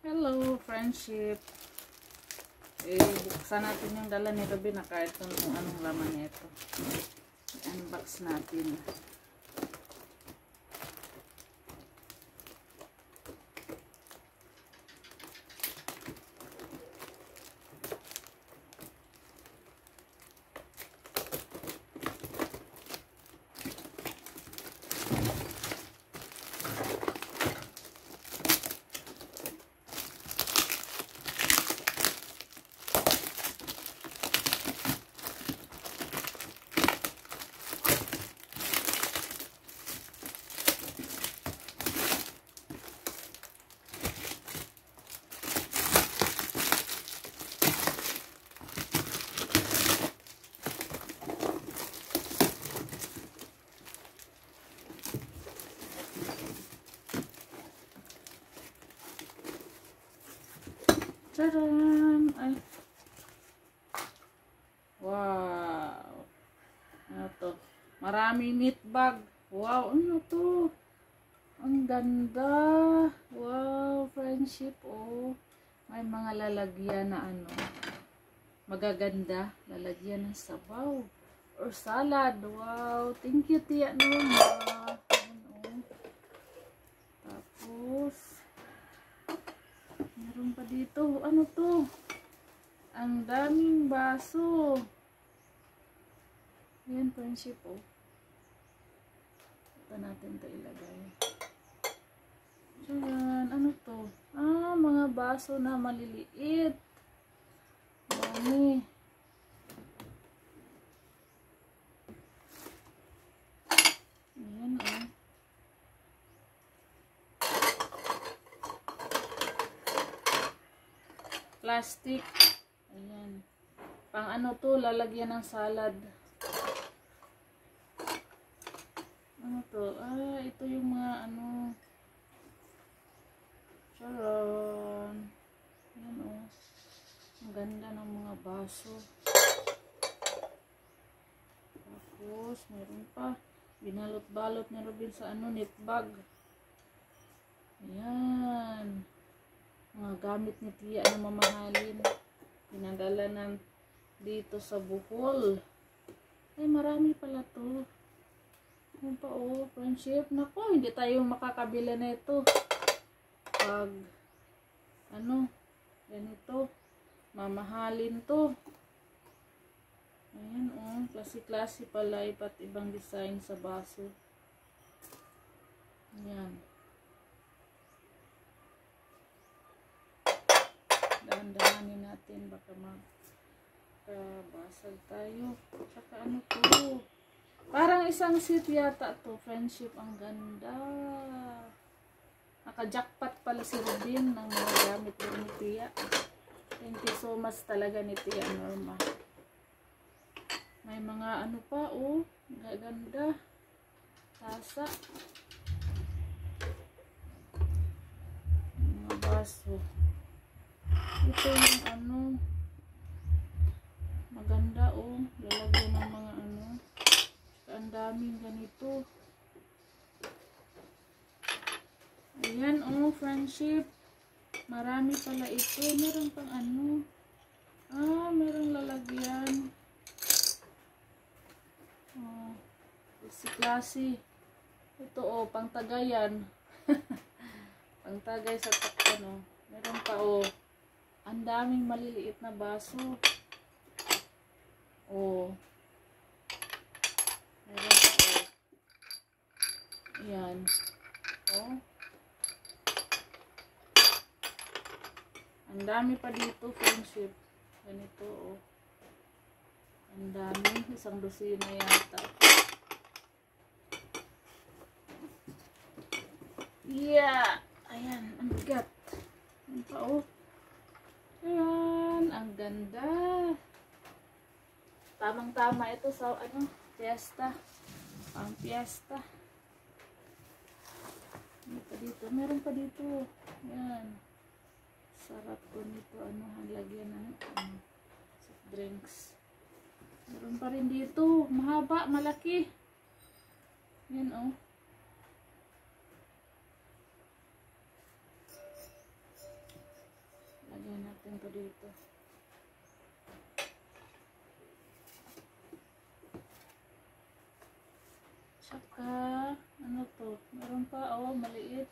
Hello, friendship. Buksan natin yung dala ni Ruby na kahit kung anong laman nito. I-unbox natin. Tadaan! Ay. Wow! Ano to? Maraming meat bag. Wow! Ano to? Ang ganda! Wow! Friendship, oh. May mga lalagyan na ano. Magaganda. Lalagyan ng sabaw. Or salad. Wow! Thank you, Tia Norma. Ano? Tapos, meron pa dito. Ano to? Ang daming baso. Ayan, friendship, oh. Ito natin ito ilagay. Ayan, ano to? Ah, mga baso na maliliit. Dami. Ayan, oh. Plastic. Ayan. Pang ano to, lalagyan ng salad. Ano to? Ah, ito yung mga ano. Charon. Ayan, oh. Ang ganda ng mga baso. Tapos, meron pa. Binalot-balot ni Robin sa ano, knit bag. Ayan. Mga gamit ni Tia na mamahalin. Pinadala ng dito sa Bohol. Ay, marami pala to. Yan pa, oh, friendship. Naku, hindi tayo makakabila na ito. Pag, ano, ganito. Mamahalin to. Ayan, oh. Klase-klase pala. Iba't ibang design sa baso. Ayan. Dahan-dahanin natin. Baka magkabasag tayo. Saka ano to? Parang isang seat yata to. Friendship. Ang ganda. Naka-jackpot pala si Robin ng mga gamit ni Tia. Thank you so much talaga ni Tia Norma. May mga ano pa, oh. Gaganda. Tasa. Mga baso. Ito yung ano. Maganda, oh. Lalagyan ng mga ano. Ang daming ganito. Ayan, oh, friendship. Marami pala ito. Meron pang ano. Ah, meron lalagyan. Oh, klase. Ito, oh, pangtagayan. Pangtagay sa takpan, oh. Meron pa, oh. Ang daming maliliit na baso. Oh. Meron pa, oh. Ayan. Oh. Ang dami pa dito, friendship. Ganito, oh. Ang dami. Isang dosina yata. Yeah! Ayan, ang bigat. Ang pa, oh. Ayan, ang ganda. Tamang-tama ito sa, ano, fiesta. Pang fiesta. Ano pa dito? Meron pa dito. Ayan. Sarap po nito. Ano, halagyan ng soft drinks. Meron pa rin dito. Mahaba, malaki. Yan, oh. dito. Tsaka, ano to? Meron pa, oh, maliit.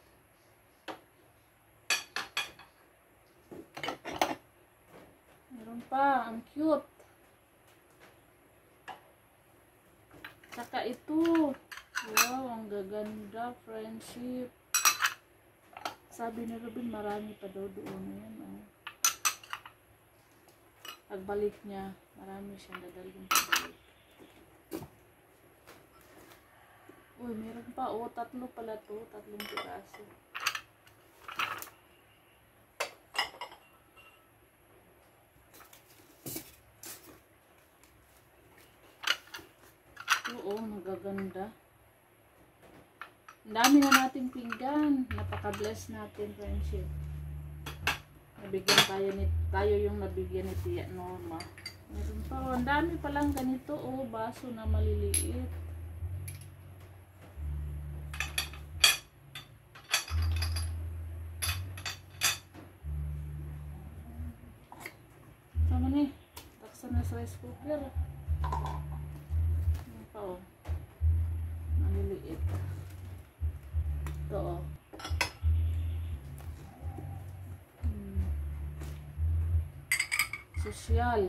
Meron pa, ang cute. Tsaka ito. Wow, ang gaganda, friendship. Sabi ni Ruben, marami pa daw doon. Ayan, oh. Pagbalik niya, marami siyang dadalhin pabalik. Uy, meron pa. Oh, tatlo pala to. Tatlong piraso. Oo, nagaganda. Ang dami na nating pinggan. Napaka-bless natin, friendship. Nabigyan tayo yung nabigyan ni Tia Norma. Meron pa. Oh, ang dami palang ganito. Oh, baso na maliliit. Sama ni. Taksan na sa rice cooker. Ano pa, oh. Maliliit. Ito, oh. Sosyal.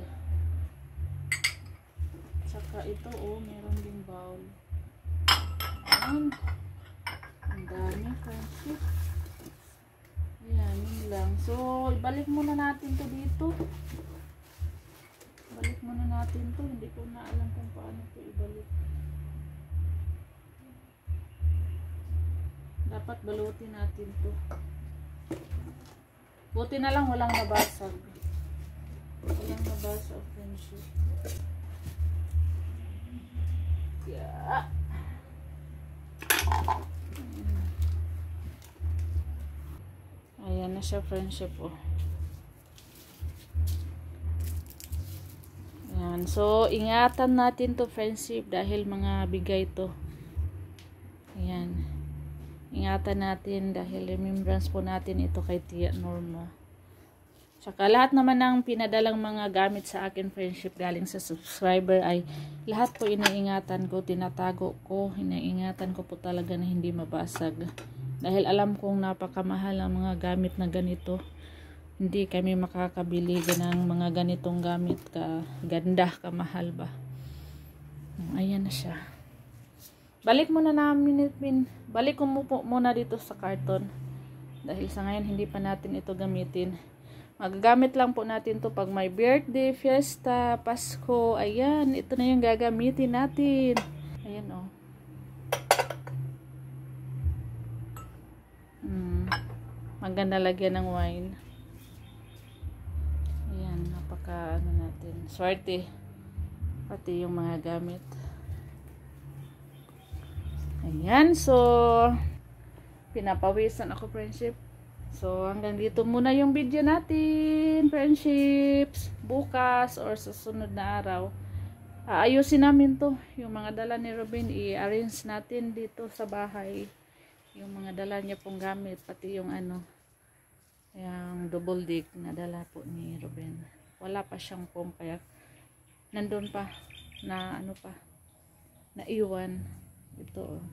Tsaka ito, oh, meron ding bowl. Ayan. Ang dami, friendship. Ayan, yun lang. So, ibalik muna natin to dito. Ibalik muna natin to. Hindi ko na alam kung paano to ibalik. Dapat balutin natin to. Buti na lang walang nabasag. Walang nabasag, friendship. Yeah. Ayan na siya, friendship, oh. Ayan. So, ingatan natin to, friendship, dahil mga bigay to. Ayan. Ingatan natin dahil remembrance po natin ito kay Tia Norma. Tsaka lahat naman ng pinadalang mga gamit sa akin, friendship, galing sa subscriber ay lahat po iniingatan ko, tinatago ko, iniingatan ko po talaga na hindi mabasag. Dahil alam kong napakamahal ang mga gamit na ganito. Hindi kami makakabili ng mga ganitong gamit ganda, kamahal ba. Ayan na siya. Balik muna namin, balik ko muna dito sa karton. Dahil sa ngayon hindi pa natin ito gamitin. Magagamit lang po natin to pag may birthday, fiesta, Pasko. Ayan, ito na yung gagamitin natin. Ayan, oh. Maganda lagyan ng wine. Ayan, napaka ano natin. Swerte. Pati yung mga gamit. Ayan, so pinapawisan ako, friendship. So, hanggang dito muna yung video natin, friendships. Bukas or sa sunod na araw, aayusin namin to. Yung mga dala ni Ruben, i-arrange natin dito sa bahay. Yung mga dala niya pong gamit, pati yung ano, yung double deck na dala po ni Ruben. Wala pa siyang foam, kaya nandun pa, na ano pa, naiwan. Ito, oh.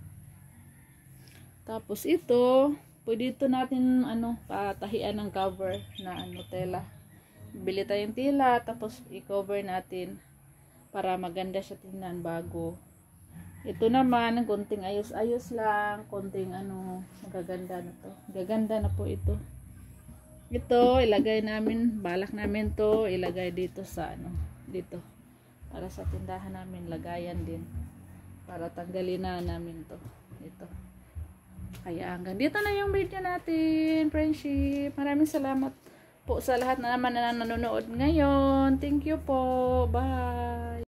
Tapos ito, pwede ito natin ano, patahian ng cover na ano, tela. Bili tayong tela, tapos i-cover natin para maganda siya tingnan bago. Ito naman, konting ayos-ayos lang, konting ano, magaganda na to. Gaganda na po ito. Ito, ilagay namin, balak namin to, ilagay dito sa ano, dito. Para sa tindahan namin, lagayan din. Para tanggalin na namin to. Dito. Kaya hanggang dito na yung video natin, friendship. Maraming salamat po sa lahat na naman na nanonood ngayon. Thank you po. Bye.